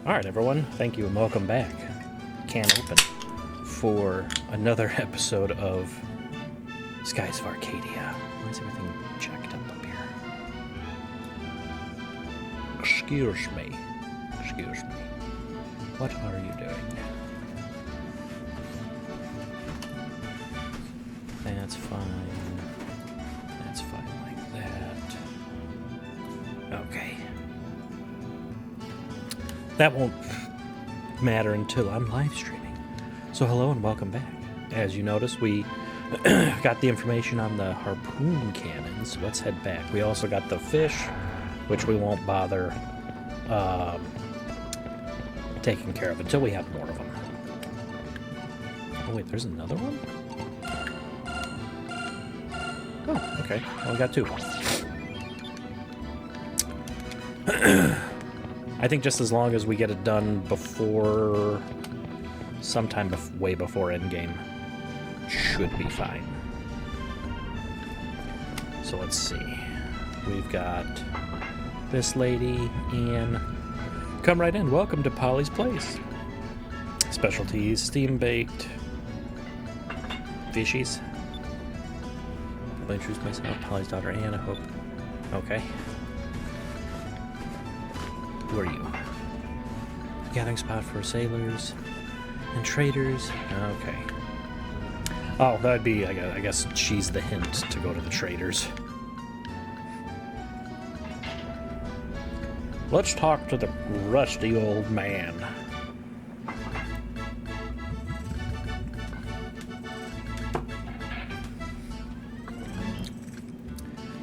Alright everyone, thank you and welcome back. Can open for another episode of Skies of Arcadia. Why is everything jacked up here? Excuse me. Excuse me. What are you doing? That's fine. That's fine like that. Okay. That won't matter until I'm live streaming. So hello and welcome back. As you notice, we got the information on the harpoon cannons. Let's head back. We also got the fish, which we won't bother taking care of until we have more of them. Oh wait, there's another one? Oh, okay. Well, we got two. I think just as long as we get it done before, sometime way before endgame, should be fine. So let's see. We've got this lady, Anne. Come right in. Welcome to Polly's Place. Specialties, steam-baked fishies. I'll introduce myself. Polly's daughter, Anne, I hope. Okay. Who are you? Gathering spot for sailors and traders. Okay. Oh, that'd be, I guess she's the hint to go to the traders. Let's talk to the rusty old man.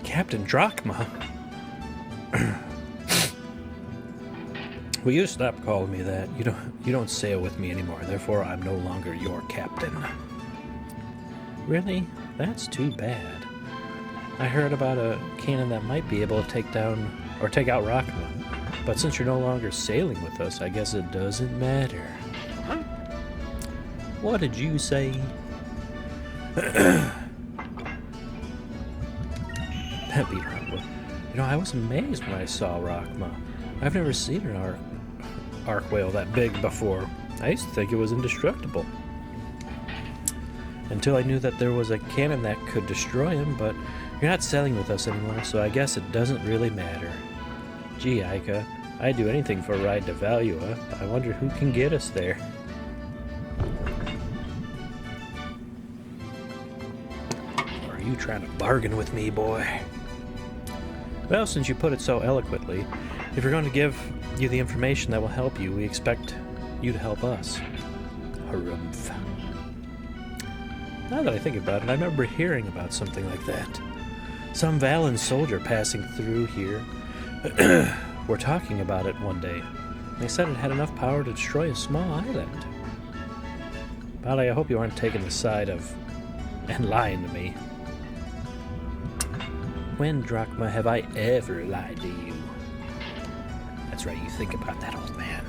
Captain Drachma? Will you stop calling me that? You don't sail with me anymore, therefore I'm no longer your captain. Really? That's too bad. I heard about a cannon that might be able to take out Drachma, but since you're no longer sailing with us, I guess it doesn't matter. What did you say? That beat her up. I was amazed when I saw Drachma. I've never seen an arc whale that big before. I used to think it was indestructible. Until I knew that there was a cannon that could destroy him, but you're not sailing with us anymore, so I guess it doesn't really matter. Gee, Aika, I'd do anything for a ride to Valuan. I wonder who can get us there. Or are you trying to bargain with me, boy? Well, since you put it so eloquently, if we're going to give you the information that will help you, we expect you to help us. Harumph. Now that I think about it, I remember hearing about something like that. Some Valuan soldier passing through here were talking about it one day. They said it had enough power to destroy a small island. Bali, I hope you aren't taking the side of and lying to me. When, Drachma, have I ever lied to you? That's right, you think about that, old man.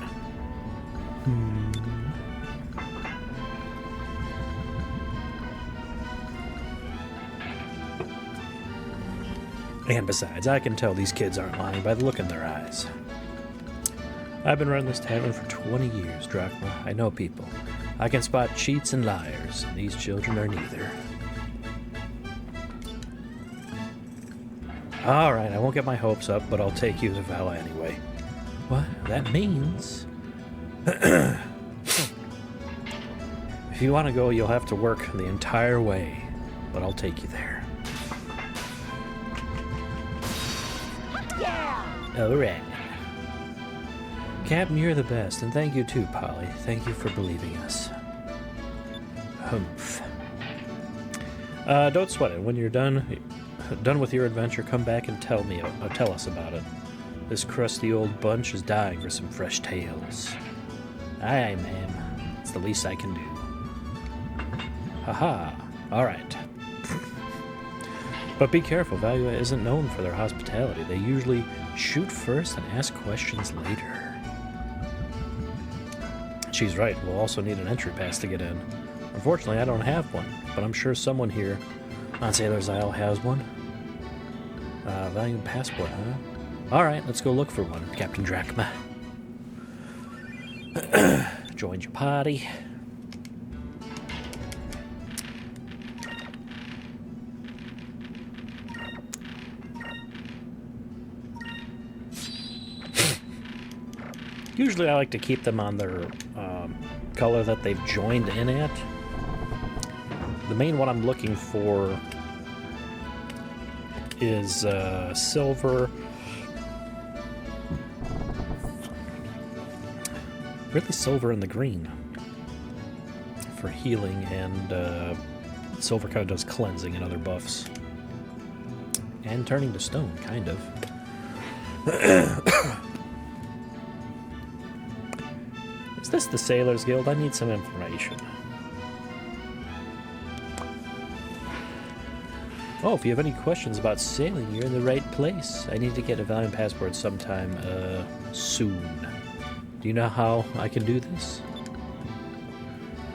And besides, I can tell these kids aren't lying by the look in their eyes. I've been running this tavern for 20 years, Drachma. I know people. I can spot cheats and liars, and these children are neither. Alright, I won't get my hopes up, but I'll take you to Vala anyway. What? That means... If you want to go, you'll have to work the entire way, but I'll take you there. Yeah! Alright. Captain, you're the best, and thank you too, Polly. Thank you for believing us. Humph. Don't sweat it. When you're done with your adventure, come back and tell us about it. This crusty old bunch is dying for some fresh tales. Aye, ma'am. It's the least I can do. Haha. Alright. But be careful, Valuan isn't known for their hospitality. They usually shoot first and ask questions later. She's right. We'll also need an entry pass to get in. Unfortunately, I don't have one, but I'm sure someone here on Sailor's Isle has one. Valuan passport, huh? Alright, let's go look for one, Captain Drachma. Joined your party. Usually I like to keep them on their color that they've joined in at. The main one I'm looking for is silver. Really silver and the green for healing, and silver kind of does cleansing and other buffs. And turning to stone, kind of. Is this the Sailors Guild? I need some information. Oh, if you have any questions about sailing, you're in the right place. I need to get a Valuan passport sometime soon. Do you know how I can do this?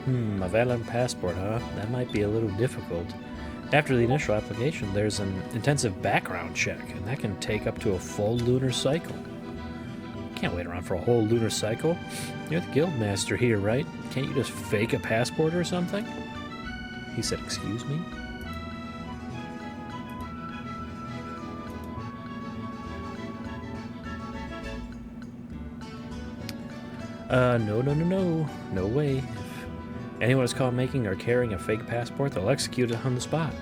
A Valuan passport, huh? That might be a little difficult. After the initial application, there's an intensive background check, and that can take up to a full lunar cycle. Can't wait around for a whole lunar cycle. You're the guildmaster here, right? Can't you just fake a passport or something? He said, excuse me? No way. If anyone is caught making or carrying a fake passport, they'll execute it on the spot.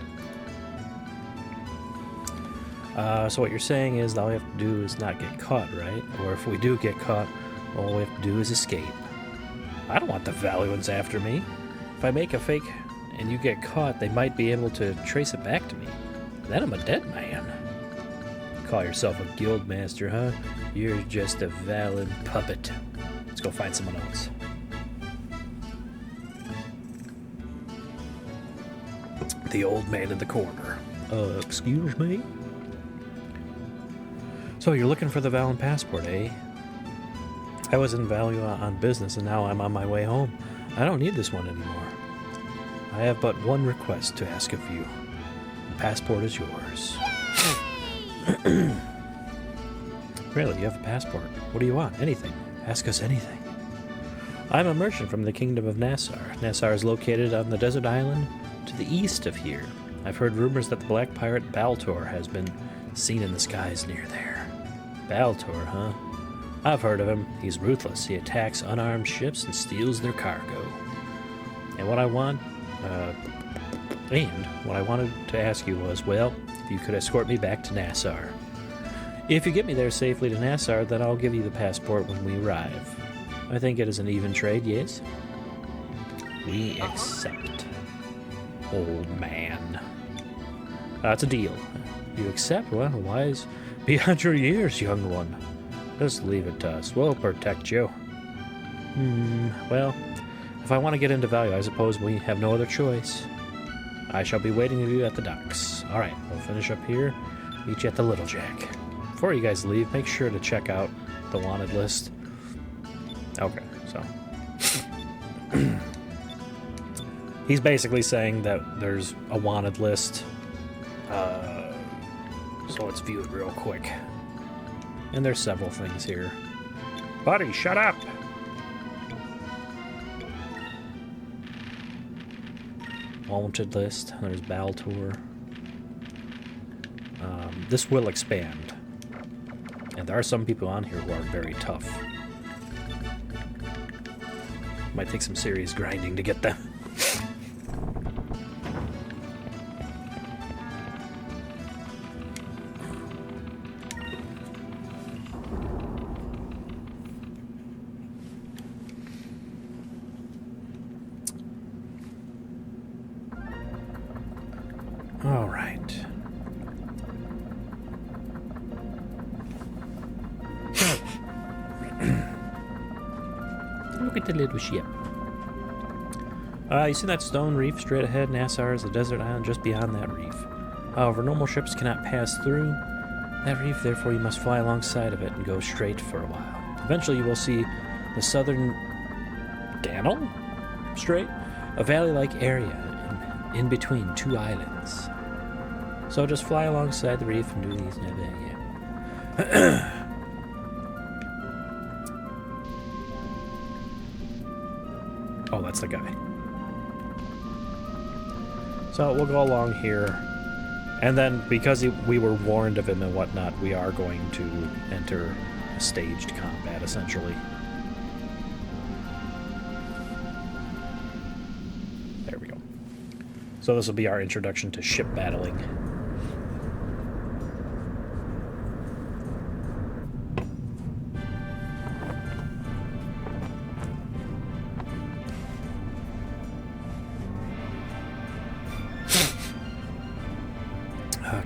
So what you're saying is all we have to do is not get caught, right? Or if we do get caught, all we have to do is escape. I don't want the Valuans after me. If I make a fake and you get caught, they might be able to trace it back to me. Then I'm a dead man. Call yourself a guildmaster, huh? You're just a Valuan puppet. Let's go find someone else. The old man in the corner. Excuse me? So you're looking for the Valuan passport, eh? I was in Valuan on business, and now I'm on my way home. I don't need this one anymore. I have but one request to ask of you. The passport is yours. Really, you have a passport? What do you want? Anything. Ask us anything. I'm a merchant from the Kingdom of Nassar. Nassar is located on the desert island to the east of here. I've heard rumors that the black pirate Baltor has been seen in the skies near there. Baltor, huh? I've heard of him. He's ruthless. He attacks unarmed ships and steals their cargo. And what I wanted to ask you was, well, if you could escort me back to Nassar. If you get me there safely to Nassar, then I'll give you the passport when we arrive. I think it is an even trade, yes? We accept. Old man. That's a deal. You accept? Well, wise beyond your years, young one. Just leave it to us. We'll protect you. Well, if I want to get into Value, I suppose we have no other choice. I shall be waiting for you at the docks. Alright, we'll finish up here. Meet you at the Little Jack. Before you guys leave, make sure to check out the wanted list. Okay, so... He's basically saying that there's a wanted list. So let's view it real quick. And there's several things here. Buddy, shut up! Wanted list. There's Baltor. This will expand. And there are some people on here who are very tough. Might take some serious grinding to get them. All right. Look at the little ship. You see that stone reef straight ahead? Nassar is a desert island just beyond that reef. However, normal ships cannot pass through that reef, therefore you must fly alongside of it and go straight for a while. Eventually you will see the southern Dannel Strait, a valley-like area in between two islands. So just fly alongside the reef and do these. Yeah. Oh, that's the guy. So we'll go along here. And then, because we were warned of him and whatnot, we are going to enter a staged combat, essentially. There we go. So this will be our introduction to ship battling.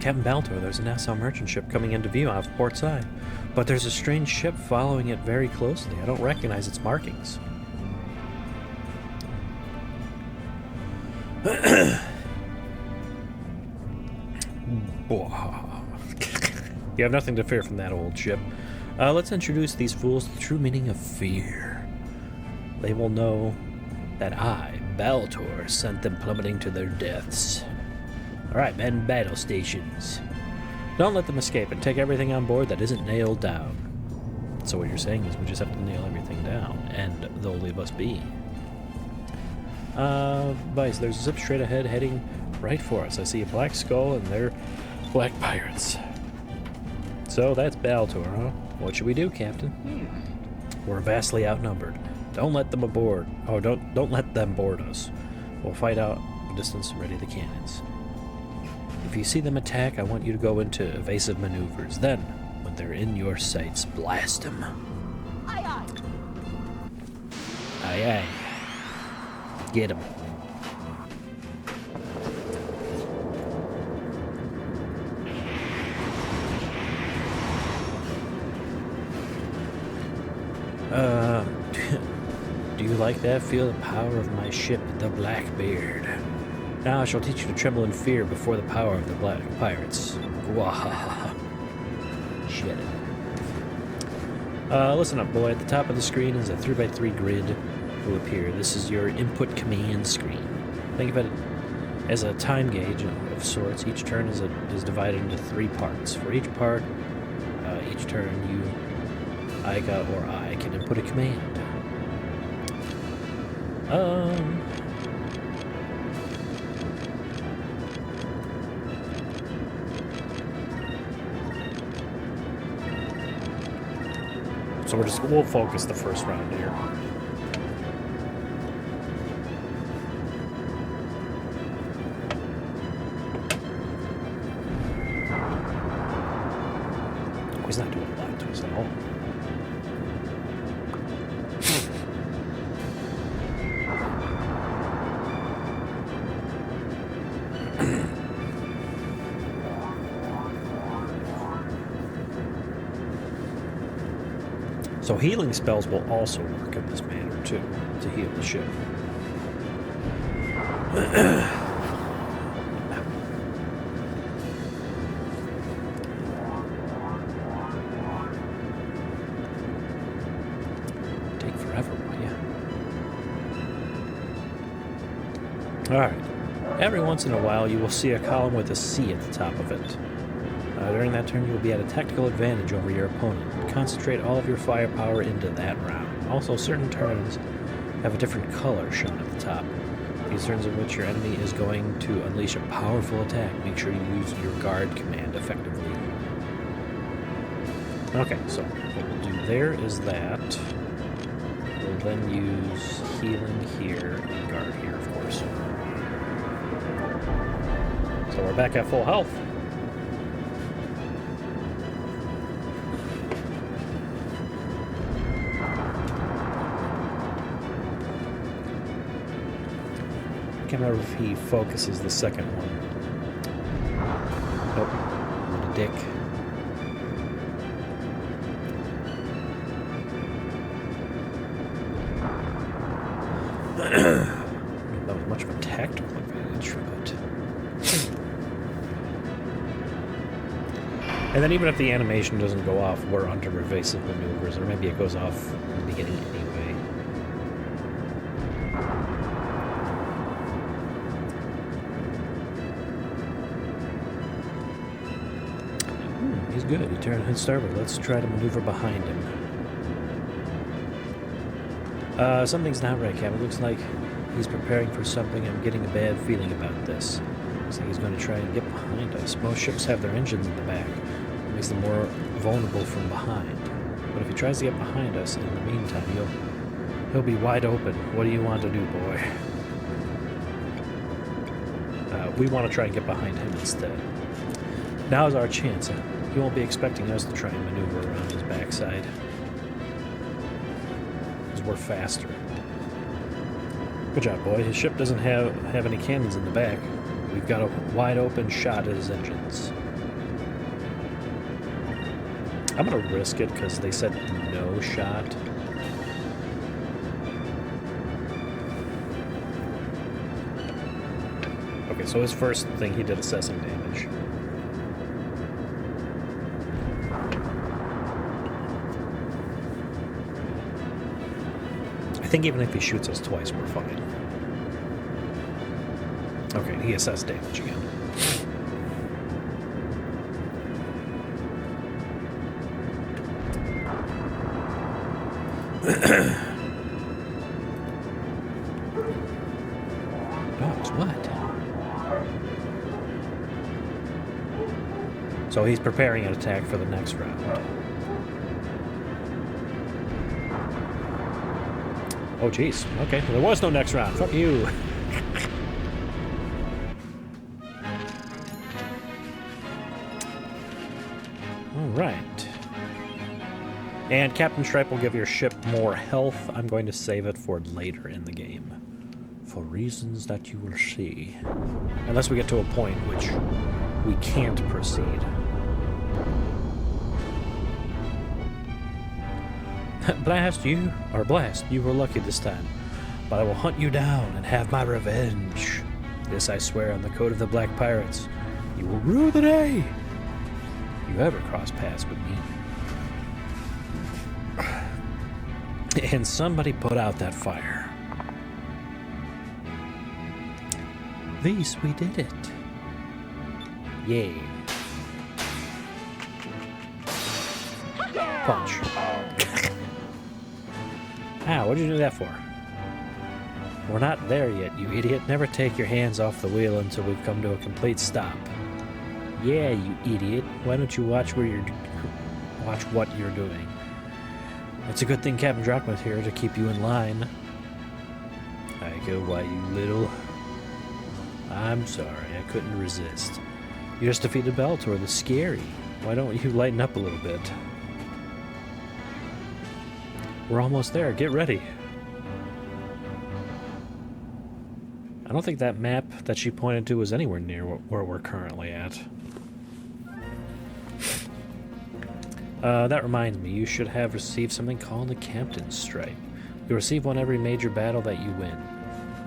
Captain Baltor, there's a Nassau merchant ship coming into view off port side, but there's a strange ship following it very closely. I don't recognize its markings. You have nothing to fear from that old ship. Let's introduce these fools to the true meaning of fear. They will know that I, Baltor, sent them plummeting to their deaths. Alright, men, battle stations. Don't let them escape and take everything on board that isn't nailed down. So what you're saying is we just have to nail everything down, and they'll leave us be. Vice, there's a ship straight ahead heading right for us. I see a black skull and they're black pirates. So that's Baltor, huh? What should we do, Captain? We're vastly outnumbered. Don't let them aboard. Oh, don't let them board us. We'll fight out a distance and ready the cannons. If you see them attack, I want you to go into evasive maneuvers. Then, when they're in your sights, blast them. Aye, aye. Aye, aye. Get them. Do you like that? Feel the power of my ship, the Blackbeard. Now I shall teach you to tremble in fear before the power of the black pirates. Gwahaha. Shit. Listen up, boy. At the top of the screen is a 3x3 grid will appear. This is your input command screen. Think of it as a time gauge of sorts. Each turn is divided into 3 parts. For each part, each turn I can input a command. So we'll focus the first round here. Oh, he's not doing a lot to us at all. So healing spells will also work in this manner too, to heal the ship. Take forever, will ya? Alright. Every once in a while you will see a column with a C at the top of it. During that turn, you will be at a tactical advantage over your opponent. Concentrate all of your firepower into that round. Also, certain turns have a different color shown at the top. These turns in which your enemy is going to unleash a powerful attack, make sure you use your guard command effectively. Okay, so what we'll do there is that. We'll then use healing here and guard here, of course. So we're back at full health. I can't remember if he focuses the second one. Nope. What a dick. That was much of a tactical advantage for it. And then even if the animation doesn't go off, we're under evasive maneuvers, or maybe it goes off in the beginning anyway. He's good. He turned his starboard. Let's try to maneuver behind him. Something's not right, Cap. It looks like he's preparing for something. I'm getting a bad feeling about this. Looks like he's going to try and get behind us. Most ships have their engines in the back. It makes them more vulnerable from behind. But if he tries to get behind us, in the meantime, he'll be wide open. What do you want to do, boy? We want to try and get behind him instead. Now's our chance. He won't be expecting us to try and maneuver around his backside. Because we're faster. Good job, boy. His ship doesn't have any cannons in the back. We've got a wide open shot at his engines. I'm going to risk it because they said no shot. Okay, so his first thing he did assessing damage. I think even if he shoots us twice, we're fine. Okay, he assessed damage again. Dogs, what? So he's preparing an attack for the next round. Oh, jeez. Okay, well, there was no next round. Fuck you. All right. And Captain Stripe will give your ship more health. I'm going to save it for later in the game. For reasons that you will see. Unless we get to a point which we can't proceed. Blast, you were lucky this time. But I will hunt you down and have my revenge. This I swear on the code of the Black Pirates. You will rue the day you ever cross paths with me. And somebody put out that fire. This, we did it. Yay. Punch. Ah, what'd you do that for? We're not there yet, you idiot. Never take your hands off the wheel until we've come to a complete stop. Yeah, you idiot. Why don't you watch what you're doing? It's a good thing Captain Drachma's here to keep you in line. I go, why, you little... I'm sorry, I couldn't resist. You just defeated Bellator, the Scary. Why don't you lighten up a little bit? We're almost there. Get ready. I don't think that map that she pointed to was anywhere near where we're currently at. That reminds me, you should have received something called a Captain's Stripe. You receive one every major battle that you win.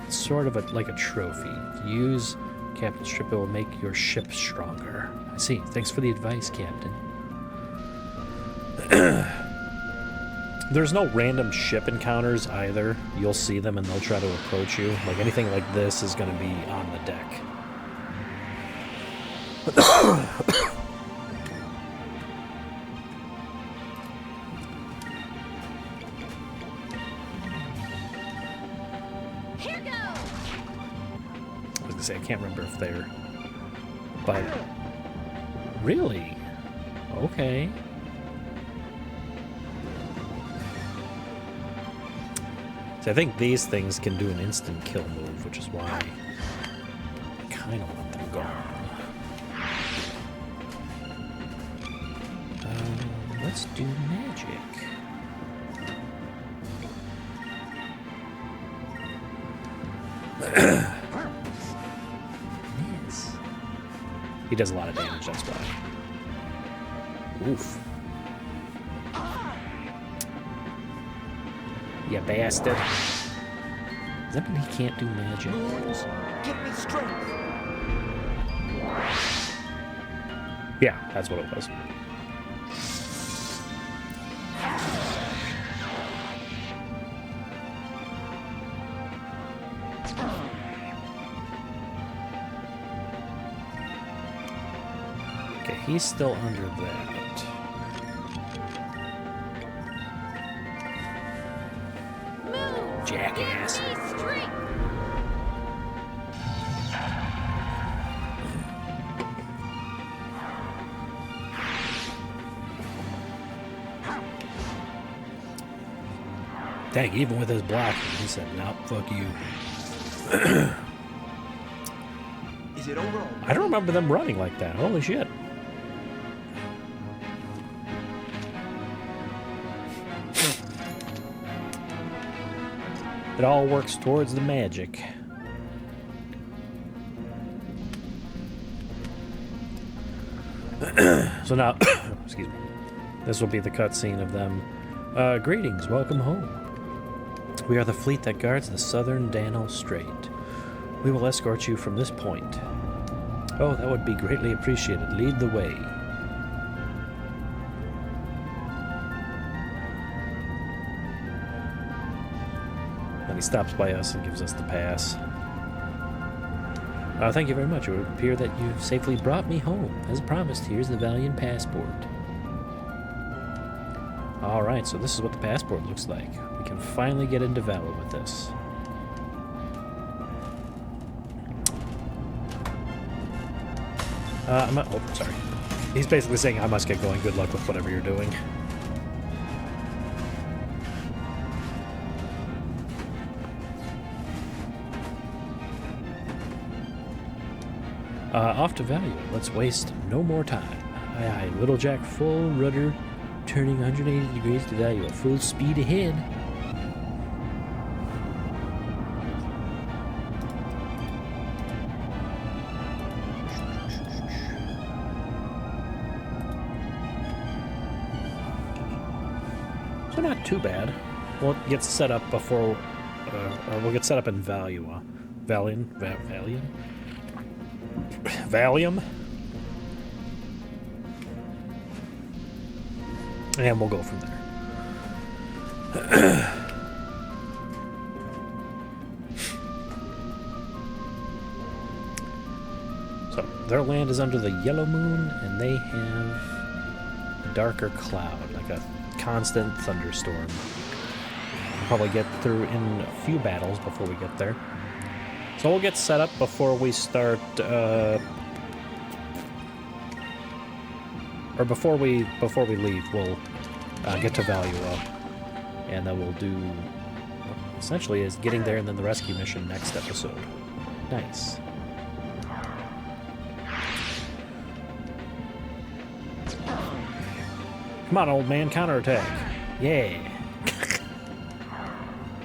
It's sort of like a trophy. Use Captain's Stripe, it will make your ship stronger. I see. Thanks for the advice, Captain. There's no random ship encounters either. You'll see them and they'll try to approach you. Like anything like this is going to be on the deck. Here goes. I was going to say, I can't remember if they're... But... Really? Okay. I think these things can do an instant kill move, which is why I kind of want them gone. Let's do magic. Yes. He does a lot of damage, that's why. Oof. You bastard. Does that mean he can't do magic? Give me strength. Yeah, that's what it was. Okay, he's still under that. Move. Dang, even with his block, he said, "Nope, fuck you." Is it over? I don't remember them running like that. Holy shit. It all works towards the magic. So now, excuse me, this will be the cutscene of them. Greetings, welcome home. We are the fleet that guards the southern Danel Strait. We will escort you from this point. Oh, that would be greatly appreciated. Lead the way. And he stops by us and gives us the pass. Thank you very much. It would appear that you've safely brought me home. As promised, here's the Valuan passport. Alright, so this is what the passport looks like. We can finally get into Valuan with this. Oh, sorry. He's basically saying I must get going. Good luck with whatever you're doing. Off to Valuan. Let's waste no more time. Aye, aye, Little Jack, full rudder, turning 180 degrees to Valuan. Full speed ahead. So not too bad. We'll get set up before, or we'll get set up in Valuan. Valium? And we'll go from there. So, their land is under the yellow moon, and they have a darker cloud, like a constant thunderstorm. We'll probably get through in a few battles before we get there. So we'll get set up before we start, or before we leave. We'll get to Valuan, and then we'll do essentially is getting there and then the rescue mission next episode. Nice. Come on, old man, counterattack. Yeah.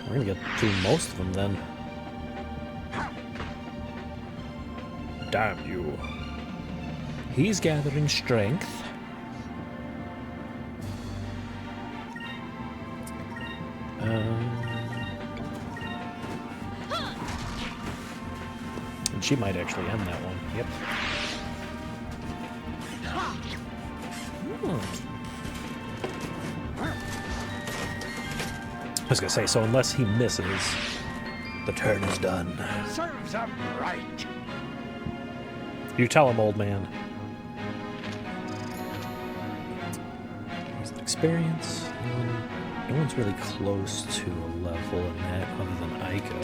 We're gonna get through most of them then. Damn you. He's gathering strength. And she might actually end that one. Yep. I was gonna say, so unless he misses, the turn is done. Serves him right. You tell him, old man. Here's the experience. No one's really close to a level in that other than Ica.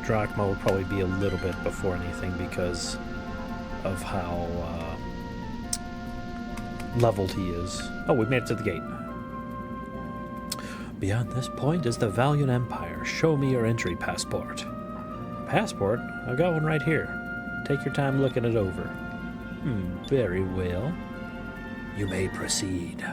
Drachma will probably be a little bit before anything because of how leveled he is. Oh, we made it to the gate. Beyond this point is the Valuan Empire. Show me your entry passport. Passport? I've got one right here. Take your time looking it over. Very well. You may proceed.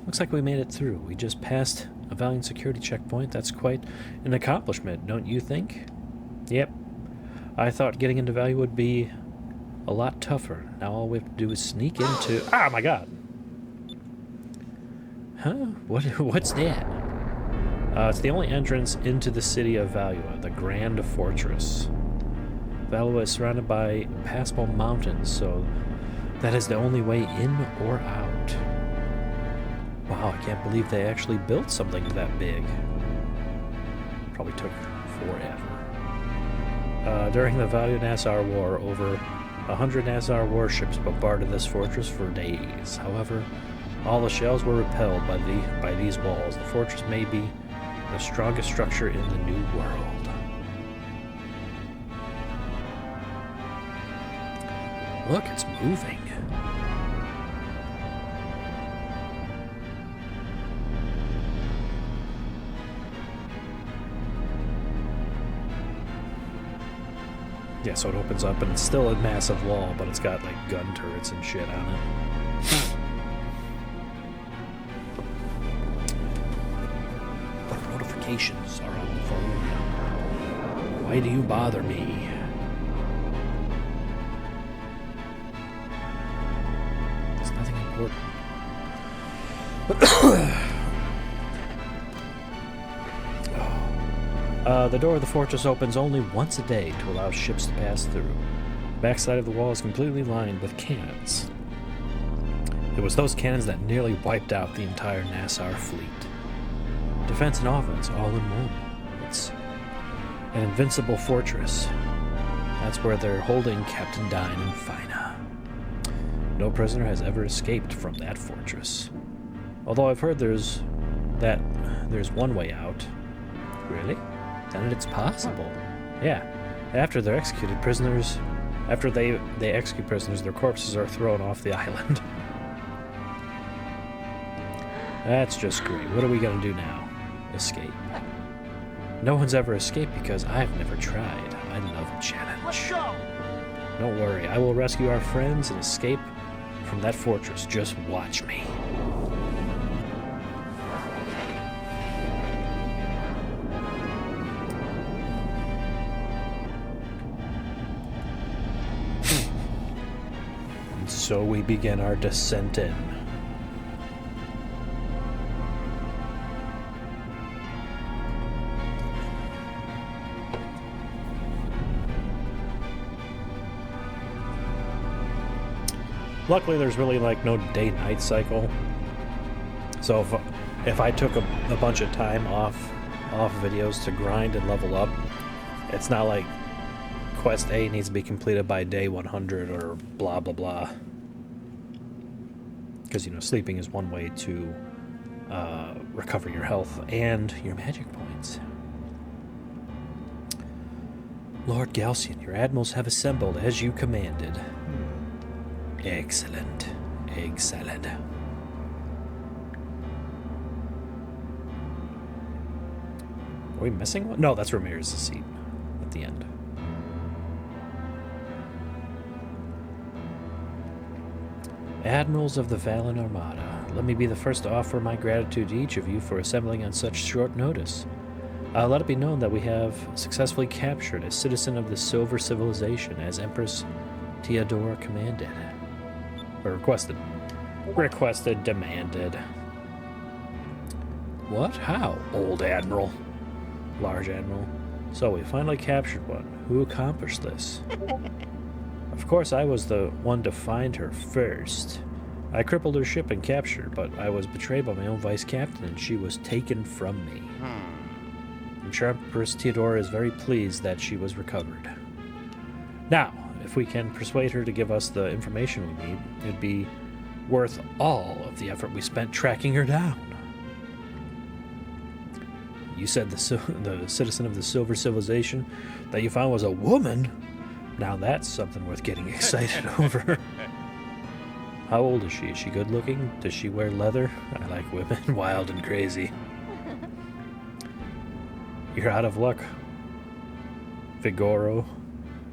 Looks like we made it through. We just passed a Valuan security checkpoint. That's quite an accomplishment, don't you think? Yep. I thought getting into Valuan would be a lot tougher. Now all we have to do is sneak into... Ah, my God! Huh? What's that? It's the only entrance into the city of Valuan, the Grand Fortress. Valuan is surrounded by impassable mountains, so that is the only way in or out. Wow, I can't believe they actually built something that big. Probably took forever. During the Valuan Nassar War, over 100 Nassar warships bombarded this fortress for days. However, all the shells were repelled by these walls. The fortress may be the strongest structure in the New World. Look, it's moving. Yeah, so it opens up and it's still a massive wall, but it's got like gun turrets and shit on it. Notifications are on the phone. Why do you bother me? It's nothing important. The door of the fortress opens only once a day to allow ships to pass through. The backside of the wall is completely lined with cannons. It was those cannons that nearly wiped out the entire Nassau fleet. Defense and offense all in one. It's an invincible fortress. That's where they're holding Captain Dine and Fina. No prisoner has ever escaped from that fortress. Although I've heard there's one way out. Really? Then it's possible. Yeah. After they execute prisoners, their corpses are thrown off the island. That's just great. What are we gonna do now? Escape. No one's ever escaped because I've never tried. I love a challenge. Let's go! Don't worry, I will rescue our friends and escape from that fortress. Just watch me. And so we begin our descent in. Luckily, there's really like no day-night cycle. So if I took a bunch of time off videos to grind and level up, it's not like quest A needs to be completed by day 100 or blah blah blah. Because sleeping is one way to recover your health and your magic points. Lord Galcian, your admirals have assembled as you commanded. Excellent. Excellent. Are we missing one? No, that's Ramirez's seat at the end. Admirals of the Valuan Armada, let me be the first to offer my gratitude to each of you for assembling on such short notice. Let it be known that we have successfully captured a citizen of the Silver Civilization as Empress Theodora commanded. Or requested. Requested, demanded. What? How? Old Admiral. Large Admiral. So we finally captured one. Who accomplished this? Of course, I was the one to find her first. I crippled her ship and captured her, but I was betrayed by my own vice captain and she was taken from me. I'm sure Empress Theodora is very pleased that she was recovered. Now, if we can persuade her to give us the information we need, it'd be worth all of the effort we spent tracking her down. You said the citizen of the Silver Civilization that you found was a woman? Now that's something worth getting excited over. How old is she? Is she good looking? Does she wear leather? I like women, wild and crazy. You're out of luck, Vigoro.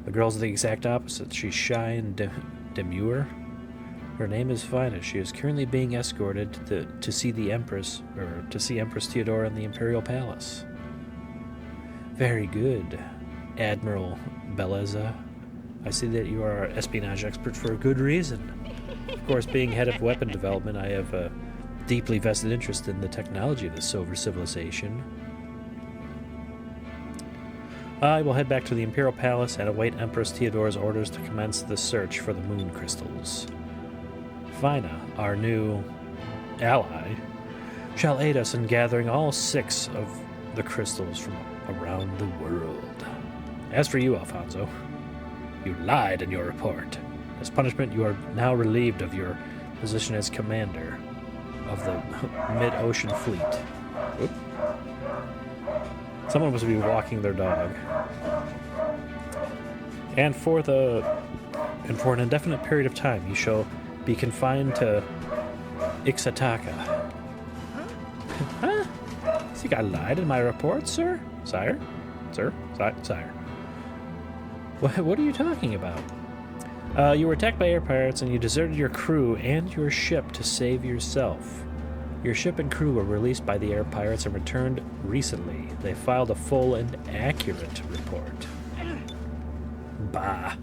The girl's the exact opposite. She's shy and demure. Her name is Fina. She is currently being escorted to see the Empress, or to see Empress Theodora in the Imperial Palace. Very good, Admiral Beleza. I see that you are an espionage expert for a good reason. Of course, being head of weapon development, I have a deeply vested interest in the technology of the Silver Civilization. I will head back to the Imperial Palace and await Empress Theodora's orders to commence the search for the moon crystals. Fina, our new ally, shall aid us in gathering all 6 of the crystals from around the world. As for you, Alfonso, you lied in your report. As punishment, you are now relieved of your position as commander of the mid-ocean fleet. Oop. Someone must be walking their dog. And for the And for an indefinite period of time, you shall be confined to Ixataka. Huh? Think I lied in my report, sir? Sire? Sir? Sire. What are you talking about? You were attacked by air pirates and you deserted your crew and your ship to save yourself. Your ship and crew were released by the air pirates and returned recently. They filed a full and accurate report. Bah.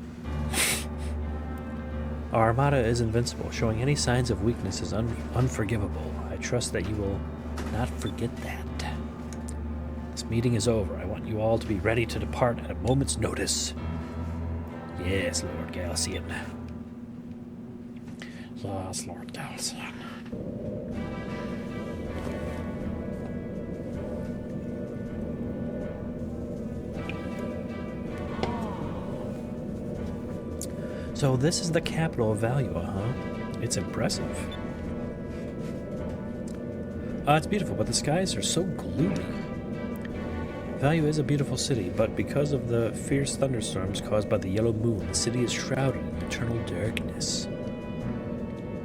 Our armada is invincible. Showing any signs of weakness is unforgivable. I trust that you will not forget that. This meeting is over. I want you all to be ready to depart at a moment's notice. Yes, Lord Galcian. Yes, Lord Galcian. So this is the capital of Valuan, huh? It's impressive. It's beautiful, but the skies are so gloomy. Value is a beautiful city, but because of the fierce thunderstorms caused by the yellow moon, the city is shrouded in eternal darkness.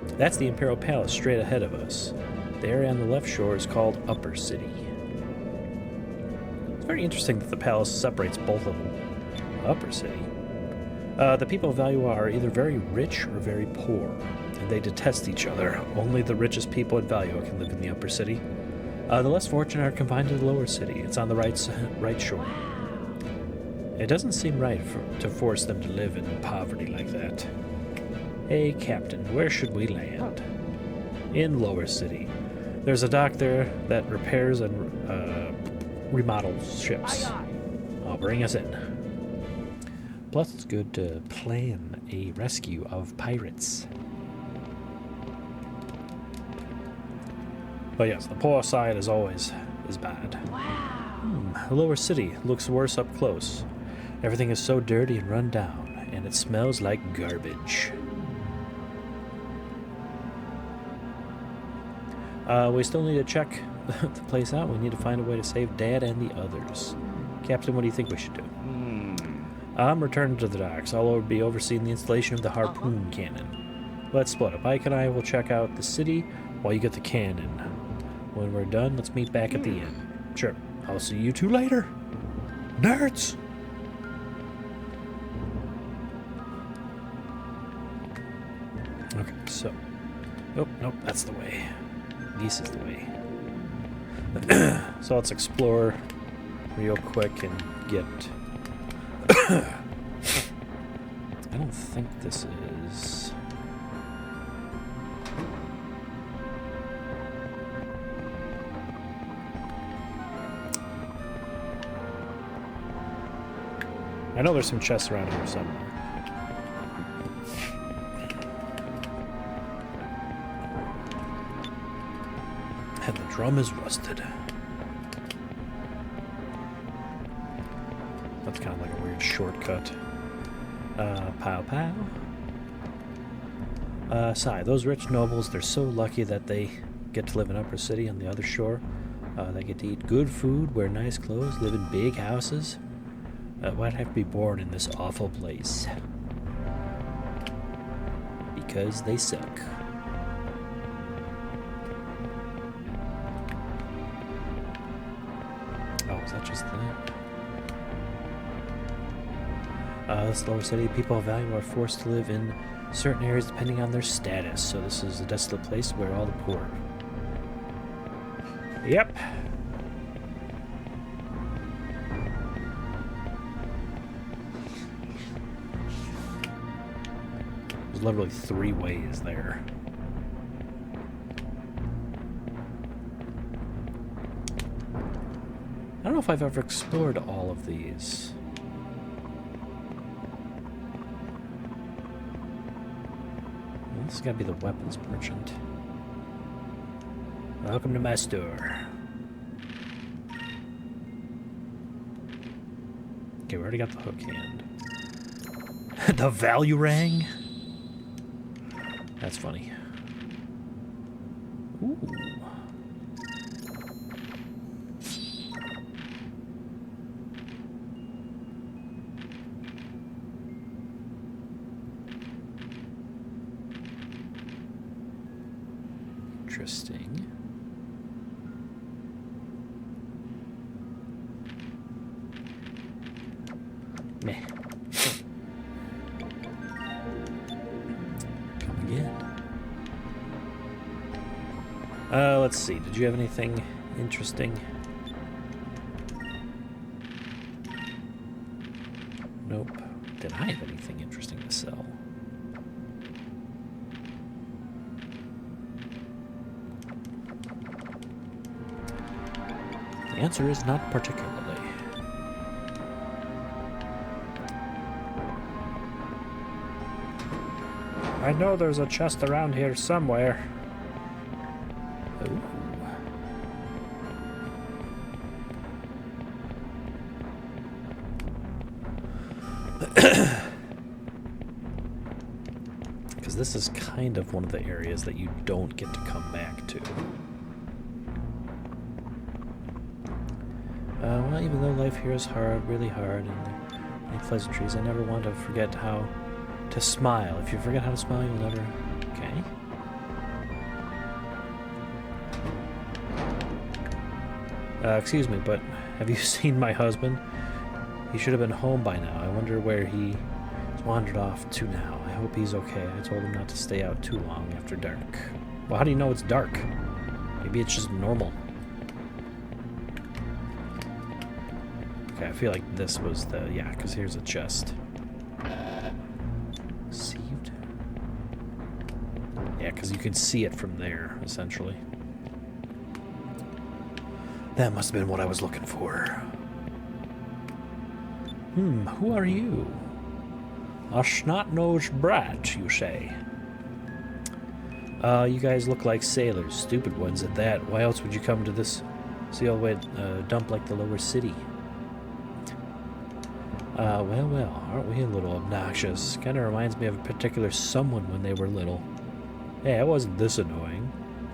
That's the Imperial Palace straight ahead of us. The area on the left shore is called Upper City. It's very interesting that the palace separates both of them. Upper City. The people of Valuan are either very rich or very poor, and they detest each other. Only the richest people in Valuan can live in the Upper City. The less fortunate are confined to the lower city. It's on the right shore. It doesn't seem right to force them to live in poverty like that. Hey, Captain, where should we land? In Lower City. There's a dock there that repairs and remodels ships. I'll bring us in. Plus, it's good to plan a rescue of pirates. But yes, the poor side, as always, is bad. Wow. The lower city looks worse up close. Everything is so dirty and run down, and it smells like garbage. We still need to check the place out. We need to find a way to save Dad and the others. Captain, what do you think we should do? I'm returning to the docks. I'll be overseeing the installation of the harpoon cannon. Let's split up. Ike and I will check out the city while you get the cannon. When we're done, let's meet back at the inn. Sure. I'll see you two later. Nerds! Okay, so... Oh, nope, that's the way. This is the way. So let's explore real quick and get... I don't think this is... I know there's some chests around here somewhere. And the drum is rusted. That's kind of like a weird shortcut. Pow pow. Sigh, those rich nobles, they're so lucky that they get to live in Upper City on the other shore. They get to eat good food, wear nice clothes, live in big houses. Why'd I have to be born in this awful place? Because they suck. Oh, is that just that? This lower city, people of value are forced to live in certain areas depending on their status. So this is a desolate place where all the poor. Yep. There's literally 3 ways there. I don't know if I've ever explored all of these. Well, this has got to be the weapons merchant. Welcome to my store. Okay, we already got the hook hand. The Valuan? That's funny. Ooh. interesting. Meh. Come again. Let's see. Did you have anything interesting? Nope. Did I have anything interesting to sell? The answer is not particularly. I know there's a chest around here somewhere. Ooh. Because this is kind of one of the areas that you don't get to come back to. Well, even though life here is hard, really hard, and there are many pleasantries, I never want to forget how to smile. If you forget how to smile, you'll never... Okay. Excuse me, but have you seen my husband? He should have been home by now. I wonder where he's wandered off to now. I hope he's okay. I told him not to stay out too long after dark. Well, how do you know it's dark? Maybe it's just normal. Okay, I feel like this was the... Yeah, because here's a chest. Received? Yeah, because you can see it from there, essentially. That must have been what I was looking for. Who are you? A snot-nosed brat, you say? You guys look like sailors, stupid ones at that. Why else would you come to this sealed dump like the lower city? Well, aren't we a little obnoxious? Kinda reminds me of a particular someone when they were little. Hey, I wasn't this annoying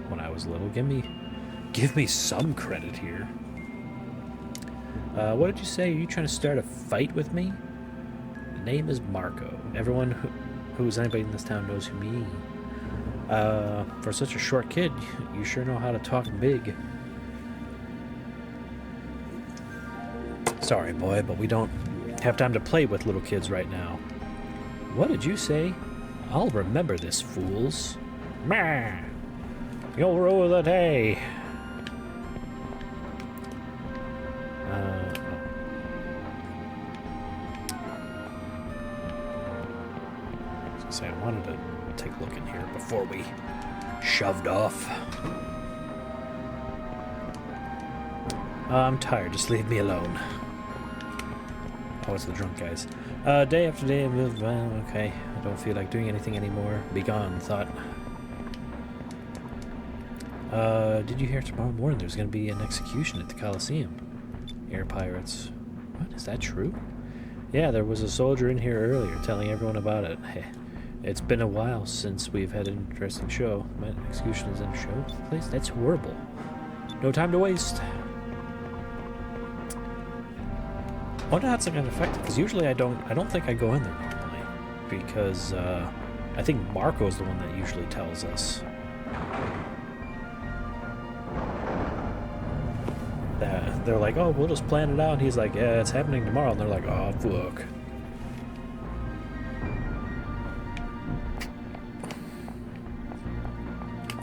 when I was little. Give me some credit here. What did you say? Are you trying to start a fight with me? The name is Marco. Everyone who's anybody in this town knows who me. For such a short kid, you sure know how to talk big. Sorry, boy, but we don't have time to play with little kids right now. What did you say? I'll remember this, fools. Meh. You'll rue the day. I wanted to take a look in here before we shoved off. I'm tired, just leave me alone. Oh, it's the drunk guys. Day after day, okay, I don't feel like doing anything anymore. Be gone, thought. Did you hear tomorrow morning there's going to be an execution at the Coliseum? Air pirates. What, is that true? Yeah, there was a soldier in here earlier telling everyone about it. It's been a while since we've had an interesting show. My execution is in a show place? That's horrible. No time to waste. I wonder how it's going to affect it, because usually I don't think I go in there normally. Because I think Marco's the one that usually tells us. That they're like, oh, we'll just plan it out. And he's like, yeah, it's happening tomorrow. And they're like, oh, fuck.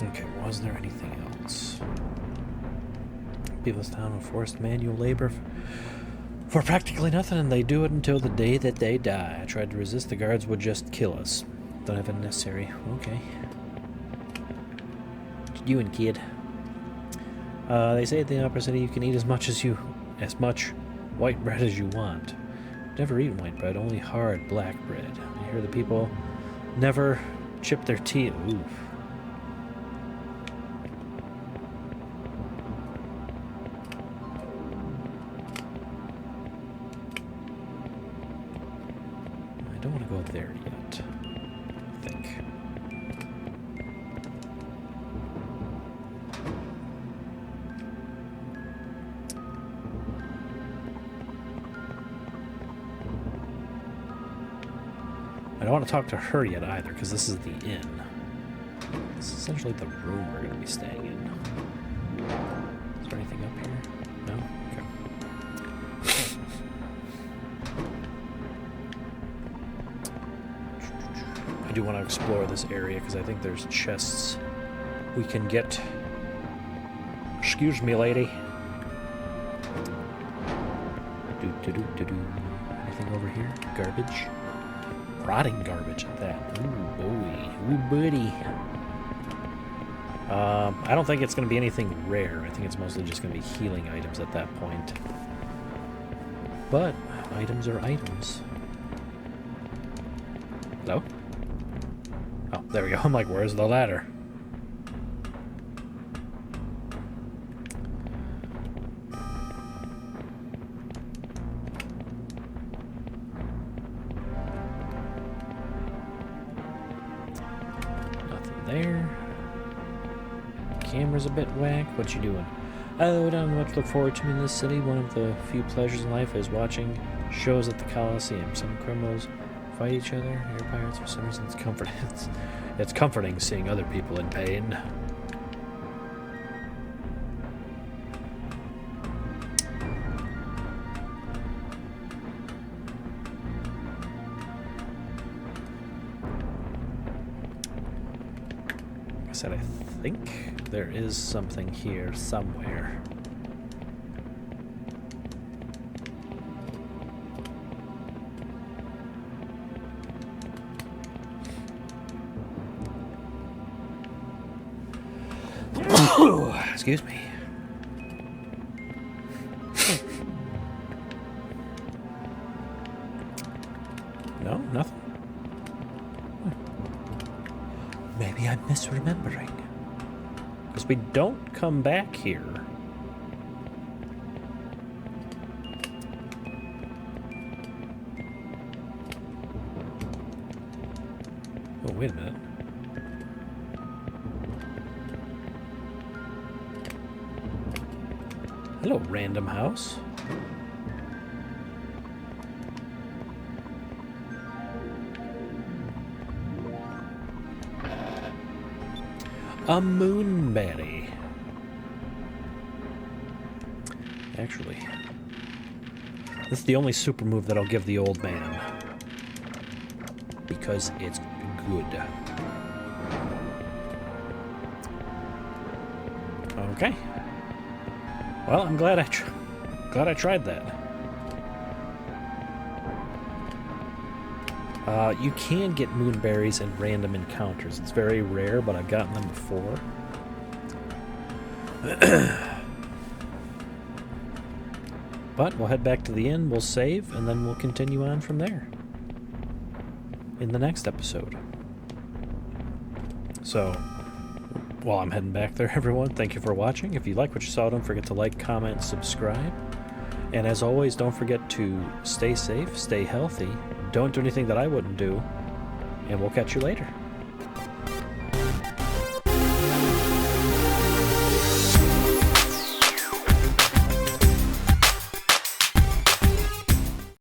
Okay, was there anything else? People's town are forced manual labor for practically nothing, and they do it until the day that they die. I tried to resist. The guards would just kill us. Don't have it necessary. Okay. What you doing, kid? They say at the Opera City you can eat as much white bread as you want. Never eaten white bread, only hard black bread. I hear the people never chip their teeth. Oof. I don't want to go there yet, I think. I don't want to talk to her yet either, because this is the inn. This is essentially the room we're going to be staying in. Is there anything up here? No? Okay. I do want to explore this area because I think there's chests we can get. Excuse me, lady. Anything over here? Garbage? Rotting garbage at that. Ooh, boy. Ooh, buddy. I don't think it's going to be anything rare. I think it's mostly just going to be healing items at that point. But items are items. Hello? Oh, there we go. I'm like, where's the ladder? Nothing there. Camera's a bit whack. What you doing? Oh, I don't know what to look forward to in this city. One of the few pleasures in life is watching shows at the Coliseum. Some criminals fight each other. Air pirates, for some reason, it's comforting. It's comforting seeing other people in pain. Like I said, I think there is something here somewhere. Excuse me. No, nothing. Maybe I'm misremembering. Because we don't come back here. Oh, wait a minute. Hello, random house. A moonberry. Actually, this is the only super move that I'll give the old man. Because it's good. Okay. Well, I'm glad I tried that. You can get moonberries in random encounters. It's very rare, but I've gotten them before. But we'll head back to the inn, we'll save, and then we'll continue on from there in the next episode. So, while I'm heading back there, everyone, thank you for watching. If you like what you saw, don't forget to like, comment, subscribe. And as always, don't forget to stay safe, stay healthy, don't do anything that I wouldn't do, and we'll catch you later.